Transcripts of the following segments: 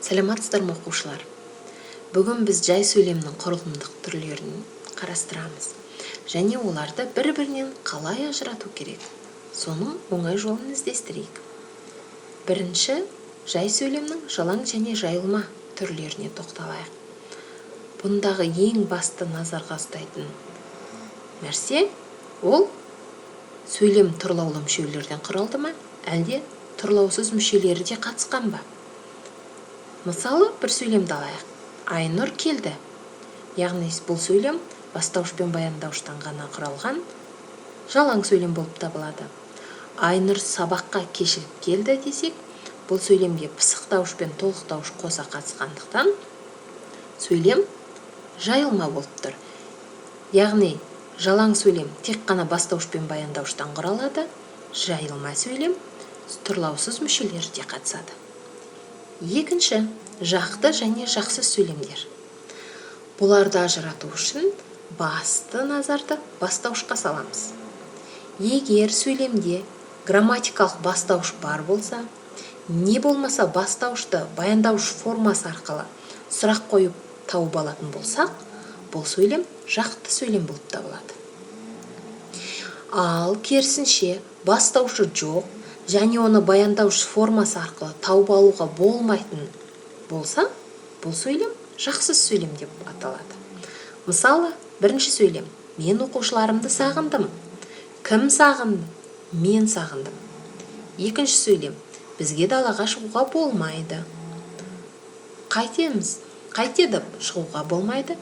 Саламатсыздар ма оқушылар? Бүгін біз жай сөйлемнің құрылымдық түрлерін қарастырамыз. Және оларды бір-бірінен қалай ажырату керек? Соның оңай жолын іздестірейік. Бірінші, жай сөйлемнің жалаң және жайылма түрлеріне тоқталайық. Бұндағы ең басты назарға ұстайтын нәрсе ол сөйлем тұрлаулы мүшелерден құралды ма, әлде тұрлаусыз мүшелері де қатысқан ба? Мысалы, бір сөйлемді алайық. Айнұр келді. Яғни бұл сөйлем бастауыш пен баяндауыштан ғана құралған жалаң сөйлем болып табылады. Айнұр сабаққа кешігіп келді десек, бұл сөйлемге пысықтауыш пен толықтауыш қоса қатысқандықтан сөйлем жайылма болып тұр. Яғни жалаң сөйлем тек қана бастауыш пен баяндауыштан құралады, жайылма сөйлем тұрлаусыз мүшелері де қатысады. Екінші, жақты және жақсы сөйлемдер. Бұларды ажырату үшін басты назарды бастауышқа саламыз. Егер сөйлемде грамматикалық бастауыш бар болса, не болмаса бастауышты баяндауыш формасы арқылы сұрақ қойып тауып алатын болсақ, бұл сөйлем жақты сөйлем болып табылады. Ал керісінше бастауышы жоқ, және оны баяндауыш формасы арқылы тауып алуға болмайтын болса, бұл сөйлем жақсыз сөйлем деп аталады. Мысалы, бірінші сөйлем: мен оқушыларымды сағындым. Кім сағынды? Мен сағындым. Екінші сөйлем: бізге далаға шығуға болмайды. Қайтеді шығуға болмайды?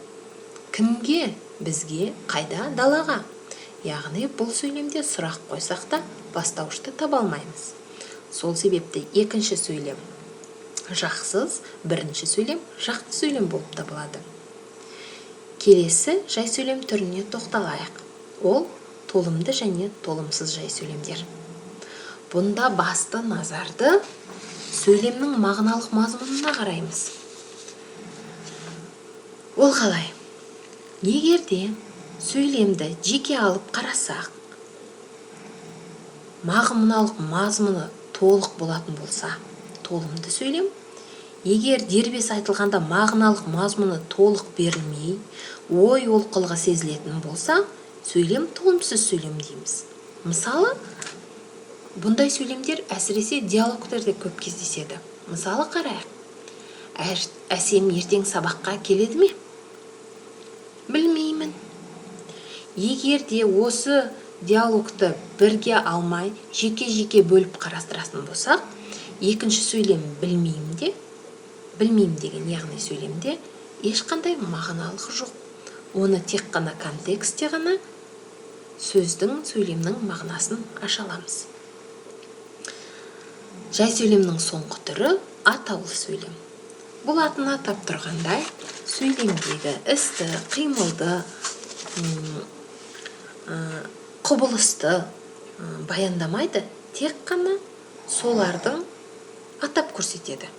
Кімге? Бізге. Қайда? Далаға. Яғни бұл сөйлемде сұрақ қойсақ та бастауышты таба алмаймыз. Сол себепті екінші сөйлем жақсыз, бірінші сөйлем жақты сөйлем болып табылады. Келесі жай сөйлем түріне тоқталайық. Ол толымды және толымсыз жай сөйлемдер. Бұнда басты назарды сөйлемнің мағыналық мазмұнына қараймыз. Ол қалай? Егерде сөйлемді жеке алып қарасақ, мағыналық мазмұны толық болатын болса, толымды сөйлем. Егер дербес айтылғанда мағыналық мазмұны толық берілмей, ой олқылығы сезілетін болса, сөйлем толымсыз сөйлем дейміз. Мысалы, бұндай сөйлемдер әсіресе диалогтарда көп кездеседі. Мысалы қарайық. Әсем ертең сабаққа келеді ме? Білмеймін. Егер де осы диалогты бірге алмай, жеке-жеке бөліп қарастыратын болсақ, екінші сөйлем білмеймін деген яғни сөйлемде ешқандай мағыналық жоқ. Оны тек қана контекстте ғана сөйлемнің мағынасын аша аламыз. Жай сөйлемнің соңғы түрі атаулы сөйлем. Бұл атын атап тұрғандай, сөйлемдегі істі, қимылды, құбылысты баяндамайды, тек қана солардың атап көрсетеді.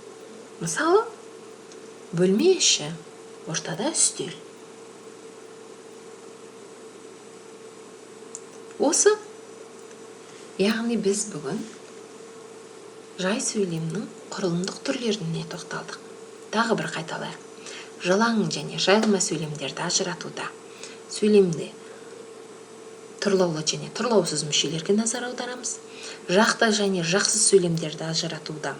Мысалы, бөлме іші, ортада үстел. Осы, яғни біз бүгін жай сөйлемнің құрылымдық түрлеріне тоқталдық. Тағы бір қайталайық. Жалаң және жайылма сөйлемдерді ажыратуда сөйлемде тұрлаулы және тұрлаусыз мүшелерге назар аударамыз. Жақты және жақсыз сөйлемдерді ажыратуда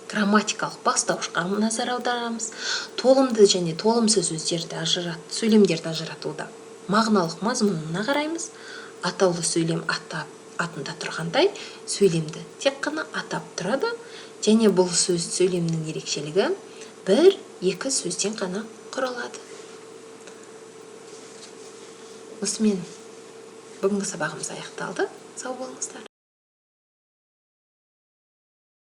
грамматикалық бастауышқа назар аударамыз. Толымды және толымсыз сөйлемдерді ажыратуда мағыналық мазмұнына қараймыз. Атаулы сөйлем атында тұрғандай сөйлемді тек қана атап тұрады, және бұл сөйлемнің ерекшелігі бір-екі сөзден ғана құралады. Осымен бүгінгі сабағымыз аяқталды. Сау болыңыздар.